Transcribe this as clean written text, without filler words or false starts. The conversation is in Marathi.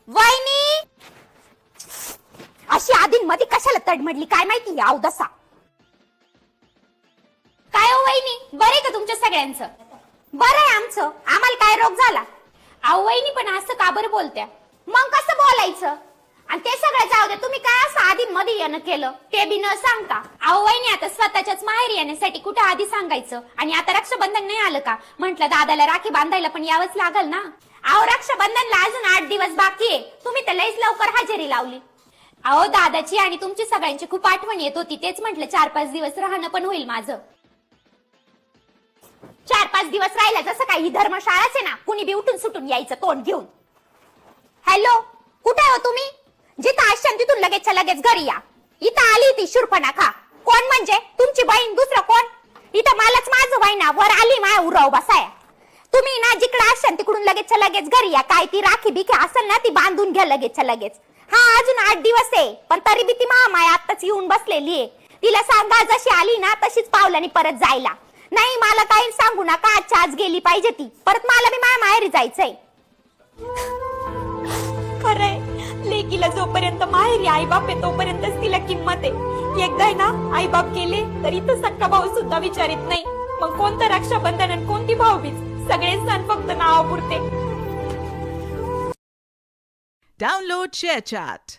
वहिनी, अशी आधीन मध्ये कशाला तडमडली काय माहिती अवदसा. काय हो वहिनी, बरे का तुमच्या सगळ्यांचं? बरं आहे आमचं. आम्हाला काय रोग झाला? अहो वहिनी, पण असं का बरं बोलत्या? मग कसं बोलायचं? आणि ते सगळं जाऊ दे, तुम्ही काय असं आधी मध्ये येणं केलं ते बी न सांगता? अहो वहिनी, आता स्वतःच्याच माहेरी येण्यासाठी कुठं आधी सांगायचं? आणि आता रक्षाबंधन नाही आलं का? म्हटलं दादाला राखी बांधायला पण यावंच लागल ना. अहो रक्षाबंधनला अजून 8 दिवस बाकी आहे, तुम्ही तर लईच लवकर हजेरी लावली. अहो दादाची आणि तुमची सगळ्यांची खूप आठवण येत होती, तेच म्हटलं 4-5 दिवस राहणं पण होईल माझं. 4-5 दिवस राहिला जसं काही ही धर्मशाळाच आहे ना, कुणी बी उठून सुटून यायचं तोंड घेऊन. हॅलो, कुठे हो तुम्ही? जिथं आशान तिथून लगेचच्या लगेच घरी या. इथं आली ती शूर्पणखा. कोण म्हणजे? तुमची बहीण, दुसरं कोण? इथं मलाच माझं बहिणा वर आली माया उराव बसाया. तुम्ही ना जिकडे आशान तिकडून लगेचच्या लगेच घरी या. काय ती राखी बिखी असेल ना ती बांधून घ्या लगेचच्या लगेच. हा अजून 8 दिवस आहे, पण तरी बी ती माया आत्ताच येऊन बसलेली आहे. तिला सांगा जशी आली ना तशीच पावलानी परत जायला. नाही मला काही सांगू नका, आजच्या आज गेली पाहिजे ती. परत मला बी माया माहेरी जायचंय. खरंय, लेकीला जोपर्यंत माहेरी आई बाप आहे तोपर्यंतच तिला किंमत आहे. एकदा ना आई बाप गेले तर इथं सक्का भाऊ सुद्धा विचारित नाही. मग कोणतं रक्षाबंधन आणि कोणती भाऊबीज? सगळे सण फक्त नावापुरते. Download ShareChat.